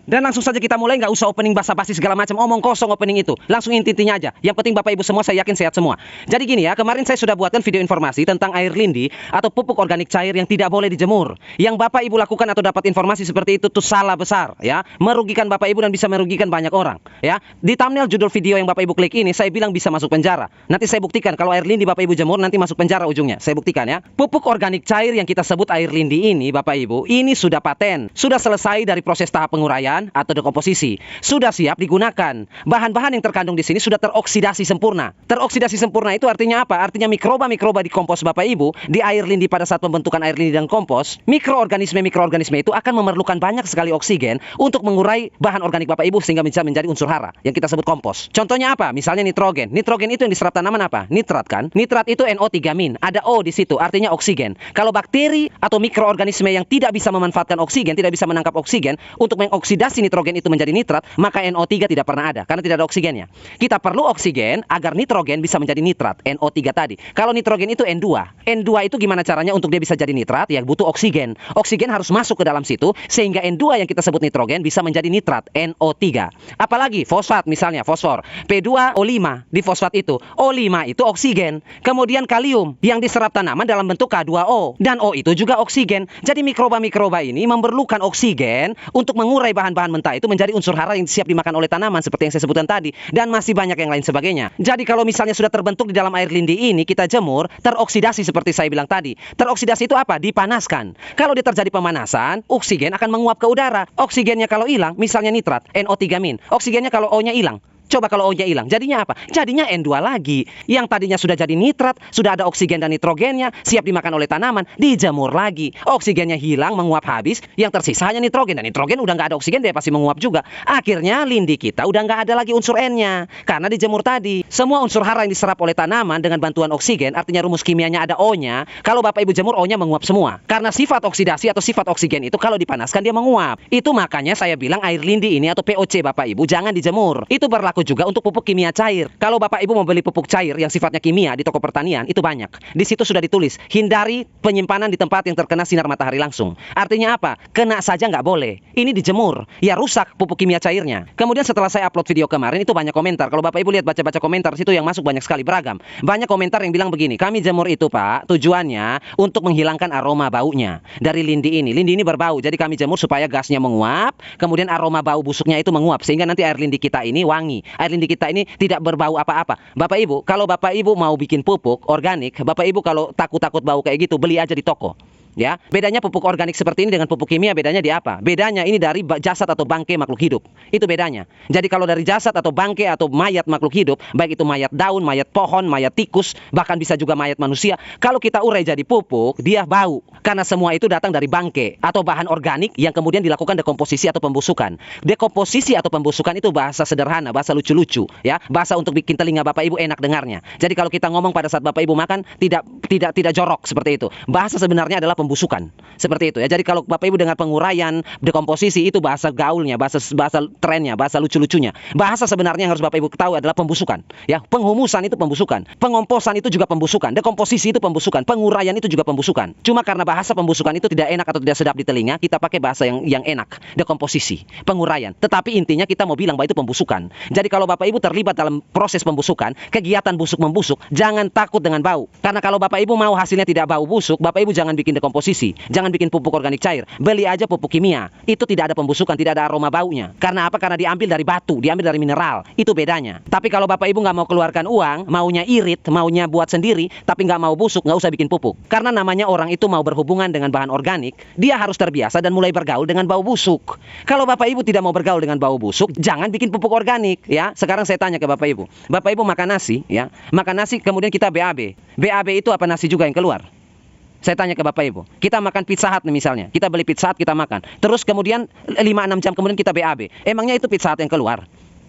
Dan langsung saja kita mulai, nggak usah opening basa-basi segala macam, omong kosong opening itu. Langsung intinya aja. Yang penting Bapak Ibu semua saya yakin sehat semua. Jadi gini ya, kemarin saya sudah buatkan video informasi tentang air lindi atau pupuk organik cair yang tidak boleh dijemur. Yang Bapak Ibu lakukan atau dapat informasi seperti itu tuh salah besar ya. Merugikan Bapak Ibu dan bisa merugikan banyak orang ya. Di thumbnail judul video yang Bapak Ibu klik ini saya bilang bisa masuk penjara. Nanti saya buktikan kalau air lindi Bapak Ibu jemur nanti masuk penjara ujungnya. Saya buktikan ya. Pupuk organik cair yang kita sebut air lindi ini Bapak Ibu, ini sudah paten, sudah selesai dari proses tahap penguraian atau dekomposisi. Sudah siap digunakan. Bahan-bahan yang terkandung di sini sudah teroksidasi sempurna. Teroksidasi sempurna itu artinya apa? Artinya mikroba-mikroba di kompos Bapak Ibu, di air lindi pada saat pembentukan air lindi dan kompos, mikroorganisme itu akan memerlukan banyak sekali oksigen untuk mengurai bahan organik Bapak Ibu sehingga bisa menjadi unsur hara yang kita sebut kompos. Contohnya apa? Misalnya nitrogen. Nitrogen itu yang diserap tanaman apa? Nitrat kan? Nitrat itu NO3-. Ada O di situ, artinya oksigen. Kalau bakteri atau mikroorganisme yang tidak bisa memanfaatkan oksigen, tidak bisa menangkap oksigen untuk mengoksidasi nitrogen itu menjadi nitrat, maka NO3 tidak pernah ada karena tidak ada oksigennya. Kita perlu oksigen agar nitrogen bisa menjadi nitrat, NO3 tadi. Kalau nitrogen itu N2. N2 itu gimana caranya untuk dia bisa jadi nitrat? Ya butuh oksigen. Oksigen harus masuk ke dalam situ sehingga N2 yang kita sebut nitrogen bisa menjadi nitrat, NO3. Apalagi fosfat misalnya, fosfor. P2O5 di fosfat itu. O5 itu oksigen. Kemudian kalium yang diserap tanaman dalam bentuk K2O dan O itu juga oksigen. Jadi mikroba-mikroba ini memerlukan oksigen untuk mengurai bahan-bahan mentah itu menjadi unsur hara yang siap dimakan oleh tanaman seperti yang saya sebutkan tadi, dan masih banyak yang lain sebagainya. Jadi kalau misalnya sudah terbentuk di dalam air lindi ini kita jemur, teroksidasi seperti saya bilang tadi. Teroksidasi itu apa? Dipanaskan. Kalau dia terjadi pemanasan, oksigen akan menguap ke udara. Oksigennya kalau hilang, misalnya nitrat, NO3-. Oksigennya kalau O-nya hilang. Coba kalau O-nya hilang, jadinya apa? Jadinya N2 lagi. Yang tadinya sudah jadi nitrat, sudah ada oksigen dan nitrogennya, siap dimakan oleh tanaman, dijemur lagi. Oksigennya hilang, menguap habis, yang tersisa hanya nitrogen. Dan nitrogen udah nggak ada oksigen, dia pasti menguap juga. Akhirnya lindi kita udah nggak ada lagi unsur N-nya, karena dijemur tadi. Semua unsur hara yang diserap oleh tanaman dengan bantuan oksigen, artinya rumus kimianya ada O-nya. Kalau Bapak Ibu jemur, O-nya menguap semua. Karena sifat oksidasi atau sifat oksigen itu kalau dipanaskan dia menguap. Itu makanya saya bilang air lindi ini atau POC Bapak Ibu jangan dijemur. Itu berlaku juga untuk pupuk kimia cair. Kalau Bapak Ibu mau beli pupuk cair yang sifatnya kimia di toko pertanian, itu banyak. Di situ sudah ditulis, hindari penyimpanan di tempat yang terkena sinar matahari langsung. Artinya apa? Kena saja nggak boleh. Ini dijemur, ya rusak pupuk kimia cairnya. Kemudian setelah saya upload video kemarin, itu banyak komentar. Kalau Bapak Ibu lihat baca-baca komentar, situ yang masuk banyak sekali, beragam. Banyak komentar yang bilang begini, kami jemur itu Pak, tujuannya untuk menghilangkan aroma baunya dari lindi ini. Lindi ini berbau, jadi kami jemur supaya gasnya menguap, kemudian aroma bau busuknya itu menguap, sehingga nanti air lindi kita ini wangi. Air lindi kita ini tidak berbau apa-apa. Bapak Ibu, kalau Bapak Ibu mau bikin pupuk organik, Bapak Ibu kalau takut-takut bau kayak gitu, beli aja di toko. Ya, bedanya pupuk organik seperti ini dengan pupuk kimia bedanya di apa? Bedanya ini dari jasad atau bangkai makhluk hidup. Itu bedanya. Jadi kalau dari jasad atau bangkai atau mayat makhluk hidup, baik itu mayat daun, mayat pohon, mayat tikus, bahkan bisa juga mayat manusia, kalau kita urai jadi pupuk, dia bau. Karena semua itu datang dari bangkai atau bahan organik yang kemudian dilakukan dekomposisi atau pembusukan. Dekomposisi atau pembusukan itu bahasa sederhana, bahasa lucu-lucu, ya. Bahasa untuk bikin telinga Bapak Ibu enak dengarnya. Jadi kalau kita ngomong pada saat Bapak Ibu makan tidak jorok seperti itu. Bahasa sebenarnya adalah pembusukan. Seperti itu ya. Jadi kalau Bapak Ibu dengar penguraian, dekomposisi itu bahasa gaulnya, bahasa trennya, bahasa lucu-lucunya. Bahasa sebenarnya yang harus Bapak Ibu ketahui adalah pembusukan. Ya, penghumusan itu pembusukan. Pengomposan itu juga pembusukan. Dekomposisi itu pembusukan. Penguraian itu juga pembusukan. Cuma karena bahasa pembusukan itu tidak enak atau tidak sedap di telinga, kita pakai bahasa yang enak. Dekomposisi, penguraian. Tetapi intinya kita mau bilang bahwa itu pembusukan. Jadi kalau Bapak Ibu terlibat dalam proses pembusukan, kegiatan busuk-membusuk, jangan takut dengan bau. Karena kalau Bapak Ibu mau hasilnya tidak bau busuk, Bapak Ibu jangan bikin dekomposisi, jangan bikin pupuk organik cair, beli aja pupuk kimia. Itu tidak ada pembusukan, tidak ada aroma baunya. Karena apa? Karena diambil dari batu, diambil dari mineral. Itu bedanya. Tapi kalau Bapak Ibu nggak mau keluarkan uang, maunya irit, maunya buat sendiri, tapi nggak mau busuk, nggak usah bikin pupuk. Karena namanya orang itu mau berhubungan dengan bahan organik, dia harus terbiasa dan mulai bergaul dengan bau busuk. Kalau Bapak Ibu tidak mau bergaul dengan bau busuk, jangan bikin pupuk organik, ya. Sekarang saya tanya ke Bapak Ibu. Bapak Ibu makan nasi, ya. Makan nasi kemudian kita BAB. BAB itu apa? Nasi juga yang keluar. Saya tanya ke Bapak Ibu, kita makan Pizza Hut nih misalnya, kita beli Pizza Hut, kita makan, terus kemudian 5-6 jam kemudian kita BAB, emangnya itu Pizza Hut yang keluar?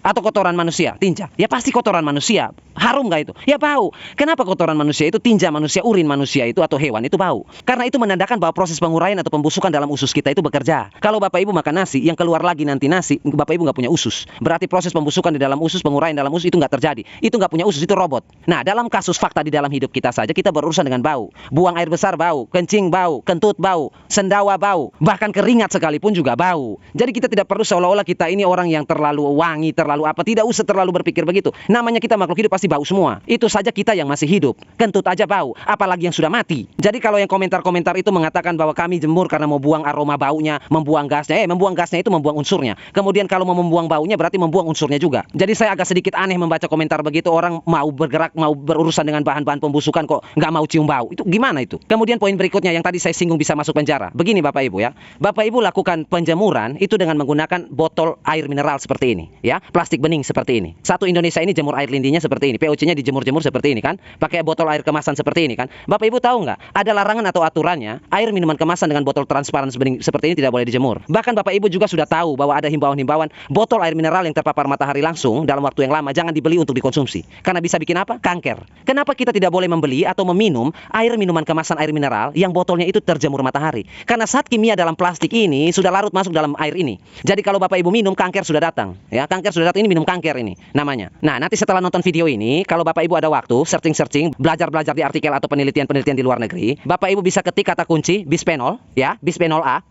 Atau kotoran manusia, tinja? Ya pasti kotoran manusia. Harum nggak itu? Ya bau. Kenapa kotoran manusia itu, tinja manusia, urin manusia itu atau hewan itu bau? Karena itu menandakan bahwa proses penguraian atau pembusukan dalam usus kita itu bekerja. Kalau Bapak Ibu makan nasi, yang keluar lagi nanti nasi, Bapak Ibu nggak punya usus. Berarti proses pembusukan di dalam usus, penguraian dalam usus itu nggak terjadi. Itu nggak punya usus, itu robot. Nah, dalam kasus fakta di dalam hidup kita saja, kita berurusan dengan bau. Buang air besar bau, kencing bau, kentut bau, sendawa bau, bahkan keringat sekalipun juga bau. Jadi kita tidak perlu seolah-olah kita ini orang yang terlalu wangi, terlalu apa. Tidak usah terlalu berpikir begitu. Namanya kita makhluk hidup pasti bau semua. Itu saja kita yang masih hidup. Kentut aja bau, apalagi yang sudah mati. Jadi kalau yang komentar-komentar itu mengatakan bahwa kami jemur karena mau buang aroma baunya, membuang gasnya. Membuang gasnya itu membuang unsurnya. Kemudian kalau mau membuang baunya berarti membuang unsurnya juga. Jadi saya agak sedikit aneh membaca komentar begitu. Orang mau bergerak, mau berurusan dengan bahan-bahan pembusukan kok nggak mau cium bau. Itu gimana itu? Kemudian poin berikutnya yang tadi saya singgung bisa masuk penjara. Begini Bapak Ibu ya. Bapak Ibu lakukan penjemuran itu dengan menggunakan botol air mineral seperti ini ya. Plastik bening seperti ini. Satu Indonesia ini jemur air lindinya seperti ini. POC-nya dijemur-jemur seperti ini kan. Pakai botol air kemasan seperti ini kan. Bapak Ibu tahu nggak? Ada larangan atau aturannya air minuman kemasan dengan botol transparan seperti ini tidak boleh dijemur. Bahkan Bapak Ibu juga sudah tahu bahwa ada himbauan-himbauan botol air mineral yang terpapar matahari langsung dalam waktu yang lama jangan dibeli untuk dikonsumsi. Karena bisa bikin apa? Kanker. Kenapa kita tidak boleh membeli atau meminum air minuman kemasan air mineral yang botolnya itu terjemur matahari? Karena zat kimia dalam plastik ini sudah larut masuk dalam air ini. Jadi kalau Bapak Ibu minum, kanker sudah datang. Ya, kanker sudah datang, ini minum kanker ini namanya. Nah, nanti setelah nonton video ini, kalau Bapak Ibu ada waktu, searching-searching, belajar-belajar di artikel atau penelitian-penelitian di luar negeri, Bapak Ibu bisa ketik kata kunci bisphenol, ya, bisphenol A,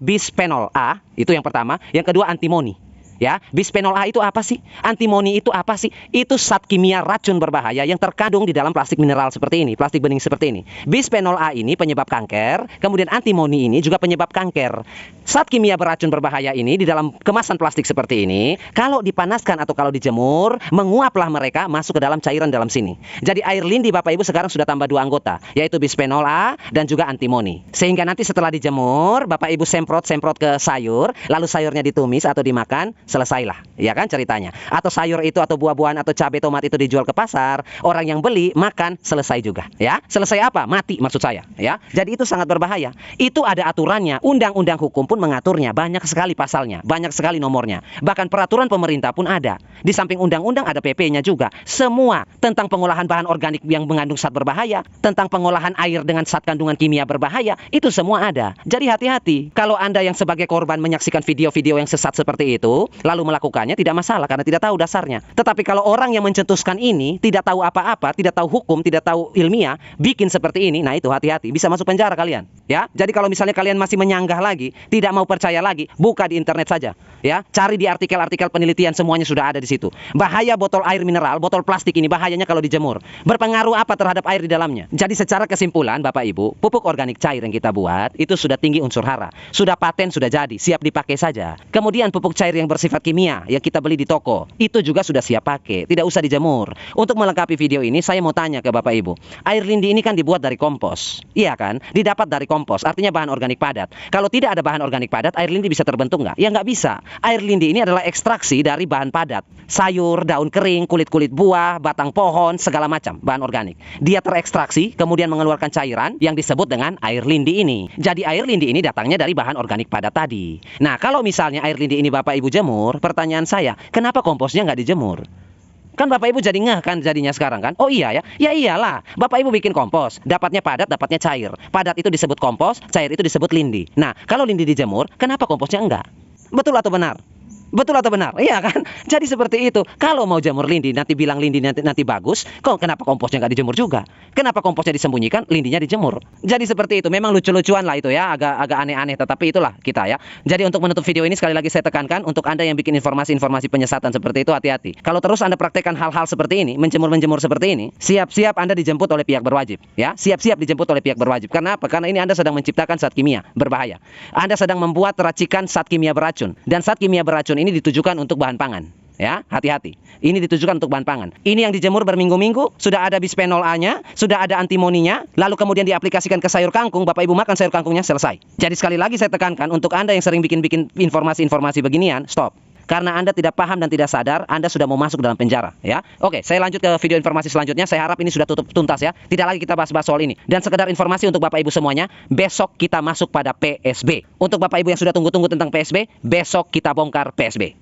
itu yang pertama. Yang kedua antimoni. Ya, bisphenol A itu apa sih? Antimoni itu apa sih? Itu zat kimia racun berbahaya yang terkandung di dalam plastik mineral seperti ini, plastik bening seperti ini. Bisphenol A ini penyebab kanker, kemudian antimoni ini juga penyebab kanker. Zat kimia beracun berbahaya ini di dalam kemasan plastik seperti ini, kalau dipanaskan atau kalau dijemur, menguaplah mereka masuk ke dalam cairan dalam sini. Jadi air lindi Bapak Ibu sekarang sudah tambah 2 anggota, yaitu bisphenol A dan juga antimoni. Sehingga nanti setelah dijemur, Bapak Ibu semprot ke sayur, lalu sayurnya ditumis atau dimakan, selesailah, ya kan ceritanya. Atau sayur itu atau buah-buahan atau cabai tomat itu dijual ke pasar, orang yang beli makan, selesai juga, ya. Selesai apa? Mati maksud saya, ya. Jadi itu sangat berbahaya. Itu ada aturannya. Undang-undang hukum pun mengaturnya, banyak sekali pasalnya, banyak sekali nomornya. Bahkan peraturan pemerintah pun ada. Di samping undang-undang ada PP-nya juga. Semua tentang pengolahan bahan organik yang mengandung zat berbahaya, tentang pengolahan air dengan zat kandungan kimia berbahaya, itu semua ada. Jadi hati-hati. Kalau Anda yang sebagai korban menyaksikan video-video yang sesat seperti itu, lalu melakukannya, tidak masalah karena tidak tahu dasarnya. Tetapi kalau orang yang mencetuskan ini tidak tahu apa-apa, tidak tahu hukum, tidak tahu ilmiah, bikin seperti ini, nah itu hati-hati, bisa masuk penjara kalian, ya. Jadi kalau misalnya kalian masih menyanggah lagi, tidak mau percaya lagi, buka di internet saja, ya. Cari di artikel-artikel penelitian, semuanya sudah ada di situ. Bahaya botol air mineral, botol plastik ini bahayanya kalau dijemur. Berpengaruh apa terhadap air di dalamnya? Jadi secara kesimpulan Bapak Ibu, pupuk organik cair yang kita buat itu sudah tinggi unsur hara, sudah paten, sudah jadi, siap dipakai saja. Kemudian pupuk cair yang bersifat kimia yang kita beli di toko, itu juga sudah siap pakai, tidak usah dijemur. Untuk melengkapi video ini, saya mau tanya ke Bapak Ibu, air lindi ini kan dibuat dari kompos, iya kan? Didapat dari kompos, artinya bahan organik padat. Kalau tidak ada bahan organik padat, air lindi bisa terbentuk nggak? Ya nggak bisa. Air lindi ini adalah ekstraksi dari bahan padat, sayur, daun kering, kulit-kulit buah, batang pohon, segala macam bahan organik. Dia terekstraksi, kemudian mengeluarkan cairan yang disebut dengan air lindi ini. Jadi air lindi ini datangnya dari bahan organik padat tadi. Nah, kalau misalnya air lindi ini Bapak Ibu jemur, pertanyaan saya, kenapa komposnya nggak dijemur? Kan Bapak Ibu jadi ngeh kan jadinya sekarang kan? Oh iya ya? Ya iyalah. Bapak Ibu bikin kompos, dapatnya padat, dapatnya cair. Padat itu disebut kompos, cair itu disebut lindi. Nah, kalau lindi dijemur, kenapa komposnya enggak? Betul atau benar? Betul atau benar? Iya kan? Jadi seperti itu. Kalau mau jamur lindi, nanti bilang lindi nanti bagus. Kok kenapa komposnya nggak dijemur juga? Kenapa komposnya disembunyikan, lindinya dijemur? Jadi seperti itu. Memang lucu-lucuan lah itu ya, agak aneh-aneh. Tetapi itulah kita ya. Jadi untuk menutup video ini sekali lagi saya tekankan, untuk Anda yang bikin informasi-informasi penyesatan seperti itu, hati-hati. Kalau terus Anda praktekkan hal-hal seperti ini, menjemur-menjemur seperti ini, siap-siap Anda dijemput oleh pihak berwajib. Ya, siap-siap dijemput oleh pihak berwajib. Karena apa? Karena ini Anda sedang menciptakan zat kimia berbahaya. Anda sedang membuat racikan zat kimia beracun. Dan zat kimia beracun ini ditujukan untuk bahan pangan. Ya, hati-hati. Ini ditujukan untuk bahan pangan. Ini yang dijemur berminggu-minggu, sudah ada bisphenol A-nya, sudah ada antimoninya, lalu kemudian diaplikasikan ke sayur kangkung, Bapak Ibu makan sayur kangkungnya, selesai. Jadi sekali lagi saya tekankan, untuk Anda yang sering bikin informasi-informasi beginian, stop. Karena Anda tidak paham dan tidak sadar, Anda sudah mau masuk dalam penjara, ya. Oke, saya lanjut ke video informasi selanjutnya. Saya harap ini sudah tutup tuntas ya. Tidak lagi kita bahas-bahas soal ini. Dan sekedar informasi untuk Bapak Ibu semuanya, besok kita masuk pada PSB. Untuk Bapak Ibu yang sudah tunggu-tunggu tentang PSB, besok kita bongkar PSB.